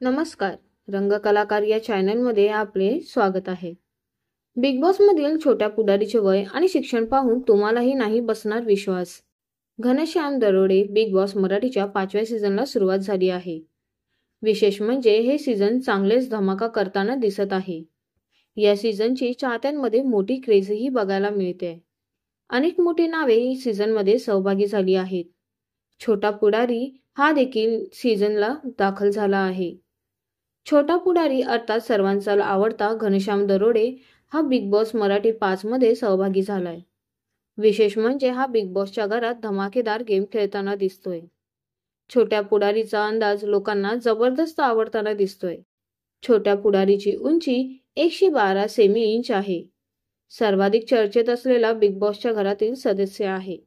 नमस्कार. रंगकलाकार या चॅनलमध्ये आपले स्वागत आहे. बिग बॉस मधील छोट्या पुढारीचे वय आणि शिक्षण पाहून तुम्हालाही नाही बसणार विश्वास. घनश्याम दरोडे बिग बॉस मराठीच्या 5व्या सीझनला सुरुवात झाली आहे. विशेष म्हणजे हे सीझन चांगलेच धमाका करताना दिसत आहे. या सीझनची चाहत्यांमध्ये मोठी क्रेझही बघायला मिळते. अनेक मोठी नावे ही सीझनमध्ये सहभागी झाली आहेत. छोटा पुढारी हा देखील सीझनला दाखल झाला आहे. छोटा पुढारी अर्थात सर्वांचा आवडता घनश्याम दरोडे हा बिग बॉस मराठी 5 मध्ये सहभागी झालाय. विशेष म्हणजे हा बिग बॉसच्या घरात धमाकेदार गेम खेळताना दिसतोय. छोट्या पुढारीचा अंदाज लोकांना जबरदस्त आवडताना दिसतोय. छोट्या पुढारीची उंची 112 सेमी इंच आहे. सर्वाधिक चर्चेत असलेला बिग बॉसच्या घरातील सदस्य आहे.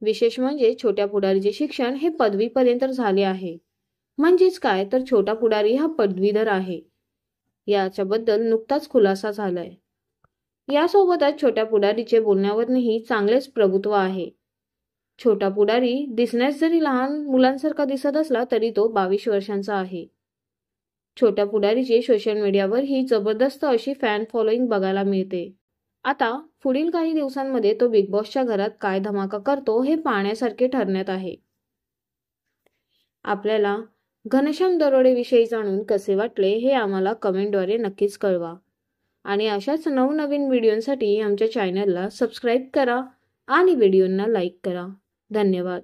विशेष म्हणजे छोट्या पुढारीचे शिक्षण हे पदवीपर्यंत झाले आहे. म्हणजेच काय तर छोटा पुढारी हा पदवीधर आहे. याच्याबद्दल नुकताच खुलासा झालाय. यासोबतच छोट्या पुढारीचे बोलण्यावरही चांगलेच प्रभुत्व आहे. छोटा पुढारी दिसण्यास जरी लहान मुलांसारखा दिसत असला तरी तो 22 वर्षांचा आहे. छोट्या पुढारीचे सोशल मीडियावर ही जबरदस्त अशी फॅन फॉलोईंग बघायला मिळते. आता पुढील काही दिवसांमध्ये तो बिग बॉसच्या घरात काय धमाका करतो हे पाहण्यासारखे ठरण्यात आहे. आपल्याला घनश्याम दरोडे विषयी जाणून कसे वाटले हे आम्हाला कमेंटद्वारे नक्कीच कळवा. आणि अशाच नवनवीन व्हिडिओसाठी आमच्या चॅनलला सबस्क्राईब करा आणि व्हिडिओंना लाईक करा. धन्यवाद.